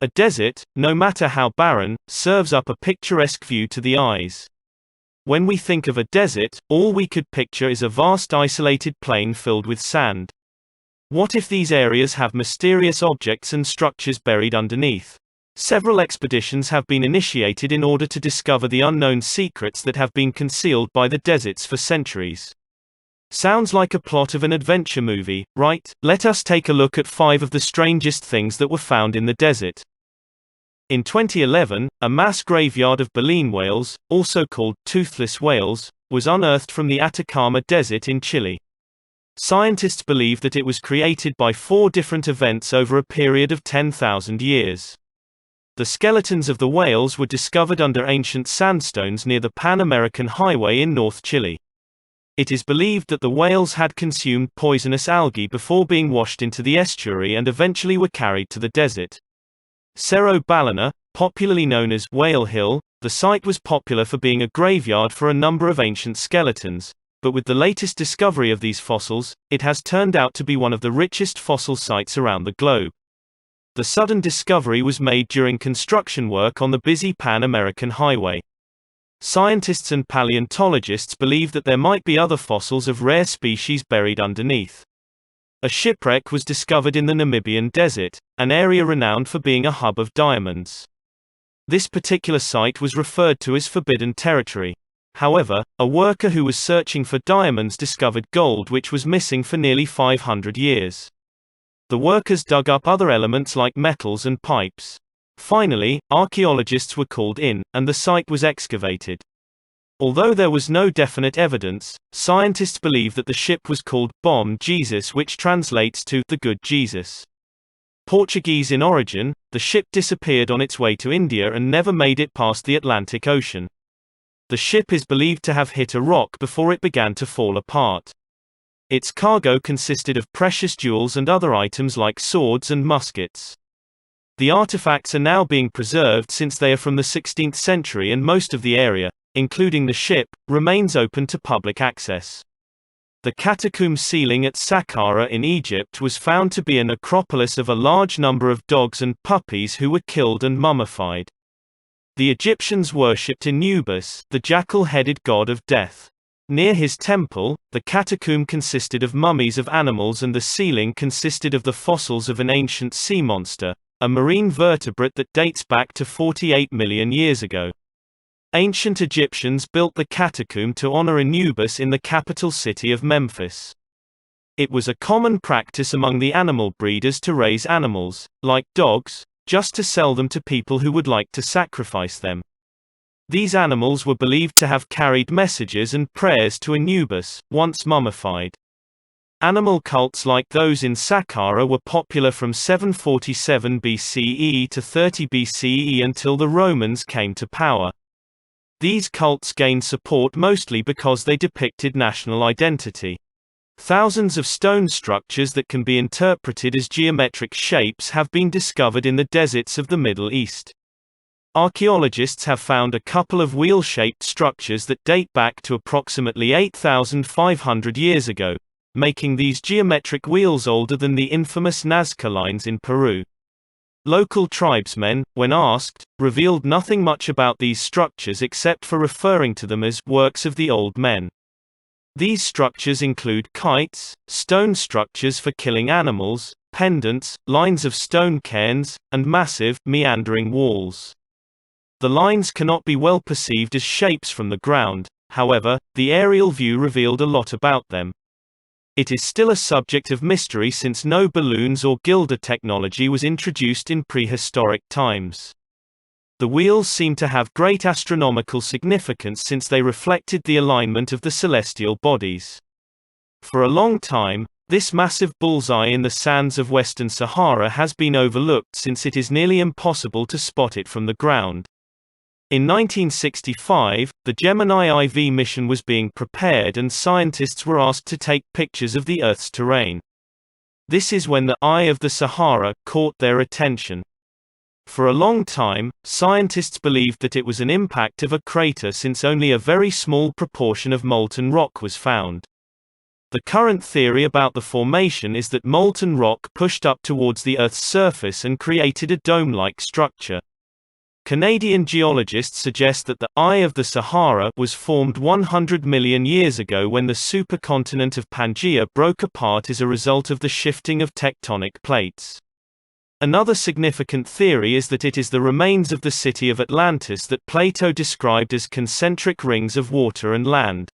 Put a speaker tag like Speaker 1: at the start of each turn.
Speaker 1: A desert, no matter how barren, serves up a picturesque view to the eyes. When we think of a desert, all we could picture is a vast isolated plain filled with sand. What if these areas have mysterious objects and structures buried underneath? Several expeditions have been initiated in order to discover the unknown secrets that have been concealed by the deserts for centuries. Sounds like a plot of an adventure movie, right? Let us take a look at 5 of the strangest things that were found in the desert. In 2011, a mass graveyard of baleen whales, also called toothless whales, was unearthed from the Atacama Desert in Chile. Scientists believe that it was created by 4 different events over a period of 10,000 years. The skeletons of the whales were discovered under ancient sandstones near the Pan-American Highway in North Chile. It is believed that the whales had consumed poisonous algae before being washed into the estuary and eventually were carried to the desert. Cerro Ballena, popularly known as Whale Hill, the site was popular for being a graveyard for a number of ancient skeletons, but with the latest discovery of these fossils, it has turned out to be one of the richest fossil sites around the globe. The sudden discovery was made during construction work on the busy Pan-American Highway. Scientists and paleontologists believe that there might be other fossils of rare species buried underneath. A shipwreck was discovered in the Namibian desert, an area renowned for being a hub of diamonds. This particular site was referred to as forbidden territory. However, a worker who was searching for diamonds discovered gold which was missing for nearly 500 years. The workers dug up other elements like metals and pipes. Finally, archaeologists were called in, and the site was excavated. Although there was no definite evidence, scientists believe that the ship was called Bom Jesus, which translates to the Good Jesus. Portuguese in origin, the ship disappeared on its way to India and never made it past the Atlantic Ocean. The ship is believed to have hit a rock before it began to fall apart. Its cargo consisted of precious jewels and other items like swords and muskets. The artifacts are now being preserved since they are from the 16th century, and most of the area, including the ship, remains open to public access. The catacomb ceiling at Saqqara in Egypt was found to be a necropolis of a large number of dogs and puppies who were killed and mummified. The Egyptians worshipped Anubis, the jackal-headed god of death. Near his temple, the catacomb consisted of mummies of animals and the ceiling consisted of the fossils of an ancient sea monster, a marine vertebrate that dates back to 48 million years ago. Ancient Egyptians built the catacomb to honor Anubis in the capital city of Memphis. It was a common practice among the animal breeders to raise animals, like dogs, just to sell them to people who would like to sacrifice them. These animals were believed to have carried messages and prayers to Anubis, once mummified. Animal cults like those in Saqqara were popular from 747 BCE to 30 BCE until the Romans came to power. These cults gained support mostly because they depicted national identity. Thousands of stone structures that can be interpreted as geometric shapes have been discovered in the deserts of the Middle East. Archaeologists have found a couple of wheel-shaped structures that date back to approximately 8,500 years ago, making these geometric wheels older than the infamous Nazca lines in Peru. Local tribesmen, when asked, revealed nothing much about these structures except for referring to them as works of the old men. These structures include kites, stone structures for killing animals, pendants, lines of stone cairns, and massive, meandering walls. The lines cannot be well perceived as shapes from the ground, however, the aerial view revealed a lot about them. It is still a subject of mystery since no balloons or gilder technology was introduced in prehistoric times. The wheels seem to have great astronomical significance since they reflected the alignment of the celestial bodies. For a long time, this massive bullseye in the sands of Western Sahara has been overlooked since it is nearly impossible to spot it from the ground. In 1965, the Gemini IV mission was being prepared and scientists were asked to take pictures of the Earth's terrain. This is when the Eye of the Sahara caught their attention. For a long time, scientists believed that it was an impact of a crater since only a very small proportion of molten rock was found. The current theory about the formation is that molten rock pushed up towards the Earth's surface and created a dome-like structure. Canadian geologists suggest that the Eye of the Sahara was formed 100 million years ago when the supercontinent of Pangaea broke apart as a result of the shifting of tectonic plates. Another significant theory is that it is the remains of the city of Atlantis that Plato described as concentric rings of water and land.